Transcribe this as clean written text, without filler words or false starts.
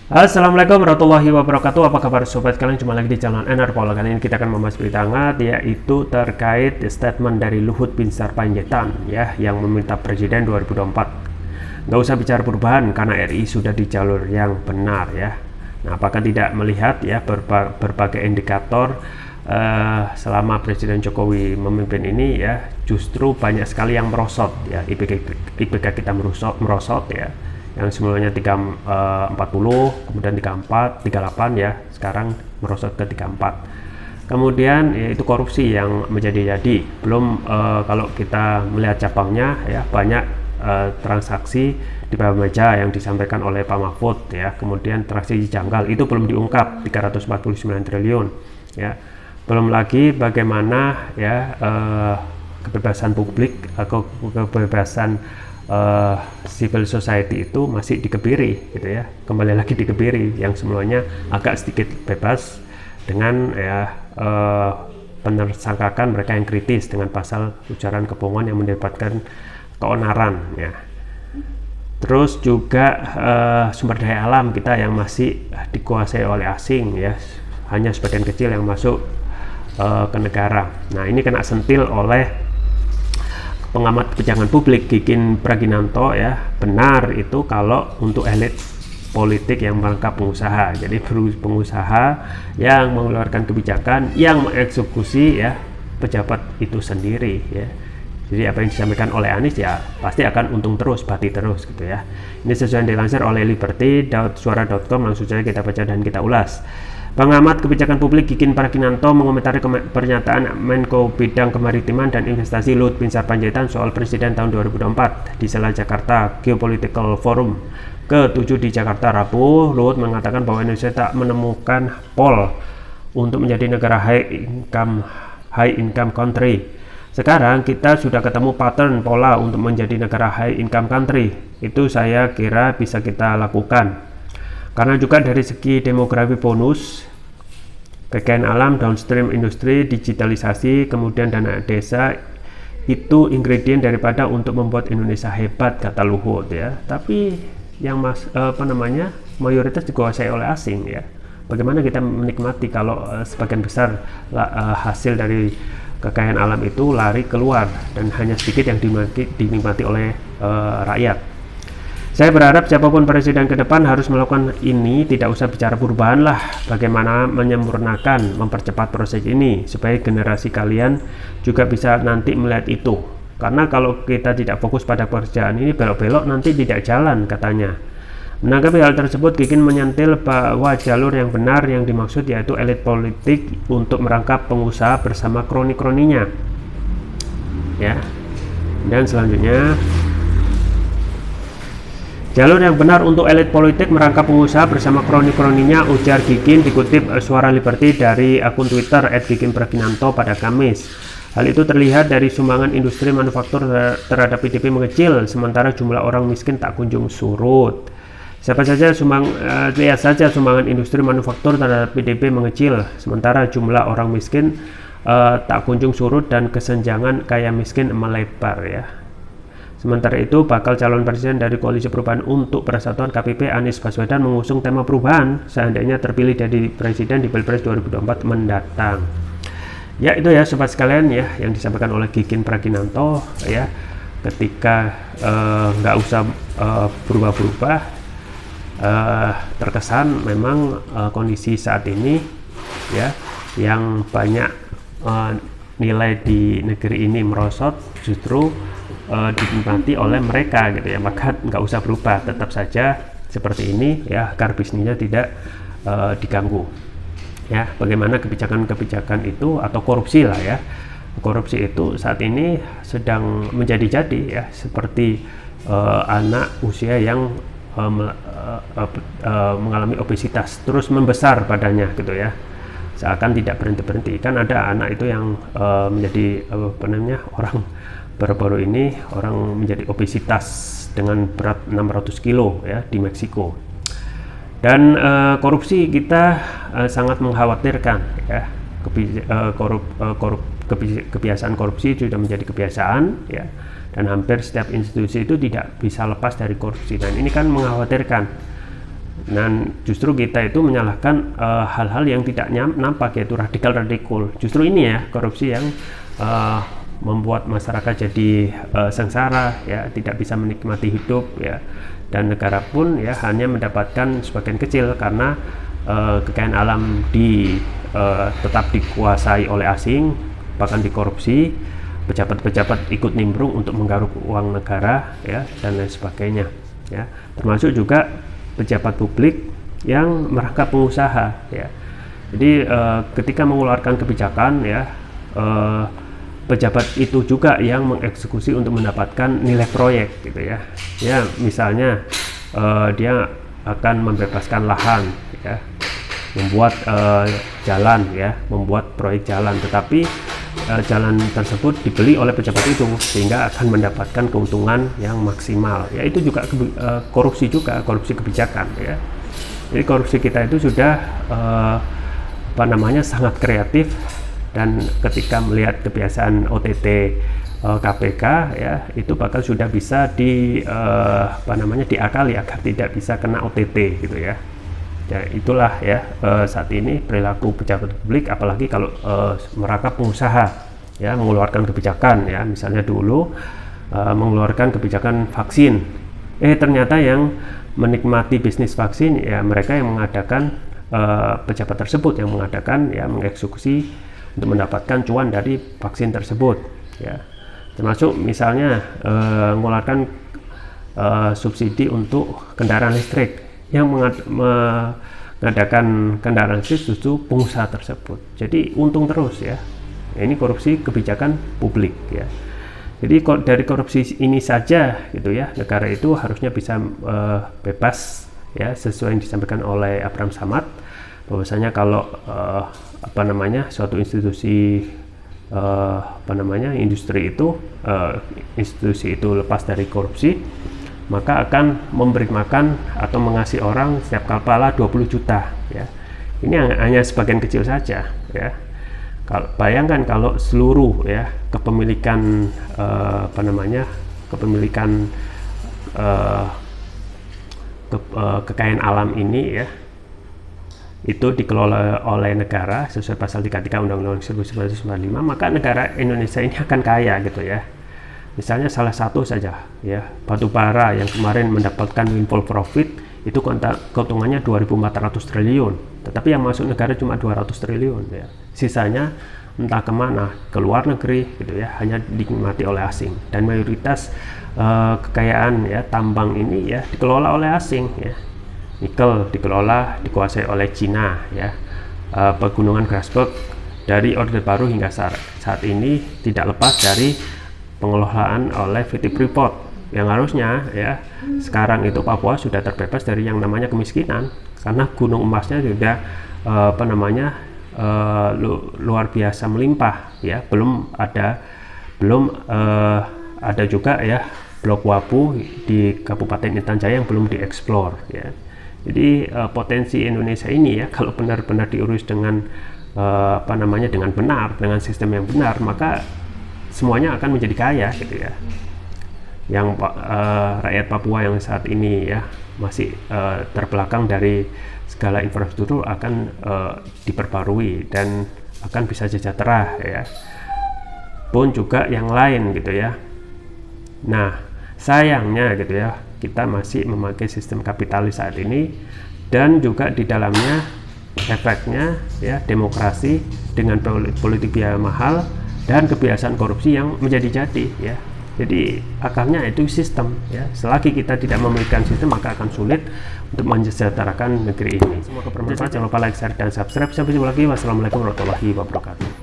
Assalamualaikum warahmatullahi wabarakatuh. Apa kabar sobat kalian? Jumpa lagi di channel Enerpol. Kali ini kita akan membahas berita hangat, yaitu terkait statement dari Luhut Binsar Panjaitan ya, yang meminta Presiden 2024 nggak usah bicara perubahan karena RI sudah di jalur yang benar ya. Nah, apakah tidak melihat ya berbagai indikator selama Presiden Jokowi memimpin ini ya, justru banyak sekali yang merosot ya, IPK kita merosot ya, yang semulanya 40 kemudian 34 38 ya, sekarang merosot ke 34. Kemudian yaitu korupsi yang menjadi belum kalau kita melihat cabangnya ya, banyak transaksi di bawah meja yang disampaikan oleh Pak Mahfud ya, kemudian transaksi janggal itu belum diungkap 349 triliun ya, belum lagi bagaimana ya kebebasan publik atau kebebasan civil society itu masih dikebiri gitu ya, kembali lagi dikebiri, yang semuanya agak sedikit bebas dengan ya penersangkakan mereka yang kritis dengan pasal ujaran kebohongan yang mendapatkan keonaran ya. Terus juga sumber daya alam kita yang masih dikuasai oleh asing ya, hanya sebagian kecil yang masuk ke negara. Nah, ini kena sentil oleh pengamat kebijakan publik Gikin Praginanto ya, benar itu kalau untuk elit politik yang merangkap pengusaha. Jadi pengusaha yang mengeluarkan kebijakan yang mengeksekusi ya pejabat itu sendiri ya. Jadi apa yang disampaikan oleh Anies ya pasti akan untung terus, bati terus gitu ya. Ini sesuai yang dilansir oleh liberty.suara.com, langsung saja kita baca dan kita ulas. Pengamat kebijakan publik Gikin Praginanto mengomentari pernyataan Menko Bidang Kemaritiman dan Investasi Luhut Binsar Panjaitan soal Presiden tahun 2024 di sela Jakarta Geopolitical Forum ke-7 di Jakarta Rabu. Luhut mengatakan bahwa Indonesia tak menemukan pol untuk menjadi negara high income country. Sekarang kita sudah ketemu pattern pola untuk menjadi negara high income country. Itu saya kira bisa kita lakukan. Karena juga dari segi demografi bonus, kekayaan alam, downstream industri, digitalisasi, kemudian dana desa, itu ingredient daripada untuk membuat Indonesia hebat, kata Luhut ya. Tapi yang mayoritas dikuasai oleh asing ya. Bagaimana kita menikmati kalau sebagian besar hasil dari kekayaan alam itu lari keluar dan hanya sedikit yang dinikmati oleh rakyat. Saya berharap siapapun presiden ke depan harus melakukan ini, tidak usah bicara perubahan lah, bagaimana menyempurnakan, mempercepat proses ini supaya generasi kalian juga bisa nanti melihat itu. Karena kalau kita tidak fokus pada pekerjaan ini, belok-belok nanti tidak jalan, katanya. Menanggapi hal tersebut, Gikin menyentil bahwa jalur yang benar yang dimaksud yaitu elit politik untuk merangkap pengusaha bersama kroni-kroninya ya. Dan selanjutnya, jalur yang benar untuk elit politik merangkap pengusaha bersama kroni-kroninya, ujar Gikin, dikutip Suara Liberty dari akun Twitter @gikinpraginanto pada Kamis. Hal itu terlihat dari sumbangan industri manufaktur terhadap PDB mengecil, sementara jumlah orang miskin tak kunjung surut. Lihat saja sumbangan industri manufaktur terhadap PDB mengecil, sementara jumlah orang miskin tak kunjung surut dan kesenjangan kaya miskin melebar ya. Sementara itu, bakal calon presiden dari Koalisi Perubahan untuk Persatuan KPP Anies Baswedan mengusung tema perubahan seandainya terpilih jadi presiden di Pilpres 2024 mendatang. Ya, itu ya sobat sekalian ya yang disampaikan oleh Gikin Praginanto ya, ketika nggak usah berubah-berubah. Terkesan memang kondisi saat ini ya, yang banyak nilai di negeri ini merosot justru dinikmati oleh mereka gitu ya, maka nggak usah berubah, tetap saja seperti ini ya, agar bisnisnya tidak diganggu ya. Bagaimana kebijakan-kebijakan itu atau korupsi lah ya, korupsi itu saat ini sedang menjadi-jadi ya, seperti anak usia yang mengalami obesitas terus membesar badannya gitu ya, seakan tidak berhenti-berhenti. Kan ada anak itu yang menjadi orang baru-baru ini orang menjadi obesitas dengan berat 600 kilo ya di Meksiko. Dan korupsi kita sangat mengkhawatirkan ya. Kebiasaan korupsi sudah menjadi kebiasaan ya, dan hampir setiap institusi itu tidak bisa lepas dari korupsi, dan ini kan mengkhawatirkan. Dan justru kita itu menyalahkan hal-hal yang tidak nampak, yaitu radikal. Justru ini ya korupsi yang membuat masyarakat jadi sengsara, ya, tidak bisa menikmati hidup, ya, dan negara pun ya hanya mendapatkan sebagian kecil karena kekayaan alam tetap dikuasai oleh asing, bahkan dikorupsi. Pejabat-pejabat ikut nimbrung untuk menggaruk uang negara, ya, dan lain sebagainya, ya, termasuk juga pejabat publik yang merangkap pengusaha, ya. Jadi ketika mengeluarkan kebijakan, ya, pejabat itu juga yang mengeksekusi untuk mendapatkan nilai proyek, gitu ya. Ya, misalnya dia akan membebaskan lahan, ya, membuat jalan, ya, membuat proyek jalan, tetapi jalan tersebut dibeli oleh pejabat itu sehingga akan mendapatkan keuntungan yang maksimal, ya. Itu juga korupsi kebijakan, ya. Jadi korupsi kita itu sudah sangat kreatif, dan ketika melihat kebiasaan OTT KPK, ya, itu bakal sudah bisa diakali agar tidak bisa kena OTT, gitu ya. Ya, itulah ya saat ini perilaku pejabat publik, apalagi kalau merangkap pengusaha, ya, mengeluarkan kebijakan, ya, misalnya dulu mengeluarkan kebijakan vaksin, ternyata yang menikmati bisnis vaksin ya mereka yang mengadakan, pejabat tersebut yang mengadakan, ya, mengeksekusi untuk mendapatkan cuan dari vaksin tersebut, ya. Termasuk misalnya mengeluarkan subsidi untuk kendaraan listrik, yang mengadakan kendaraan listrik justru pengusaha tersebut. Jadi untung terus, ya. Ini korupsi kebijakan publik, ya. Jadi dari korupsi ini saja, gitu ya, negara itu harusnya bisa bebas, ya, sesuai yang disampaikan oleh Abraham Samad, bahwasanya kalau suatu institusi institusi itu lepas dari korupsi, maka akan memberi makan atau mengasih orang setiap kepala 20 juta, ya. Ini hanya sebagian kecil saja, ya. Bayangkan kalau seluruh, ya, kepemilikan kekayaan alam ini, ya, itu dikelola oleh negara sesuai pasal 33 Undang-Undang 1945, maka negara Indonesia ini akan kaya, gitu ya. Misalnya salah satu saja, ya, batu bara yang kemarin mendapatkan windfall profit itu keuntungannya 2.400 triliun, tetapi yang masuk negara cuma 200 triliun, ya. Sisanya entah kemana, ke luar negeri, gitu ya, hanya dinikmati oleh asing. Dan mayoritas kekayaan, ya, tambang ini, ya, dikelola oleh asing, ya. Nikel dikuasai oleh Cina, ya. Pegunungan Grasberg dari Orde Baru hingga saat ini tidak lepas dari pengelolaan oleh PT Freeport, yang harusnya, ya, sekarang itu Papua sudah terbebas dari yang namanya kemiskinan karena gunung emasnya sudah luar biasa melimpah, ya. Belum ada juga, ya, blok Wabu di Kabupaten Intan Jaya yang belum dieksplor, ya. Jadi potensi Indonesia ini, ya, kalau benar-benar diurus dengan dengan benar, dengan sistem yang benar, maka semuanya akan menjadi kaya, gitu ya. Yang rakyat Papua yang saat ini, ya, masih terbelakang dari segala infrastruktur akan diperbarui dan akan bisa sejahtera, ya. Pun juga yang lain, gitu ya. Nah, sayangnya, gitu ya, kita masih memakai sistem kapitalis saat ini, dan juga di dalamnya efeknya, ya, demokrasi dengan politik biaya mahal dan kebiasaan korupsi yang menjadi-jadi, ya. Jadi akarnya itu sistem, ya. Selagi kita tidak memiliki sistem, maka akan sulit untuk mensejahterakan negeri ini. Semoga bermanfaat. Jangan lupa like, share, dan subscribe. Sampai jumpa lagi. Wassalamualaikum warahmatullahi wabarakatuh.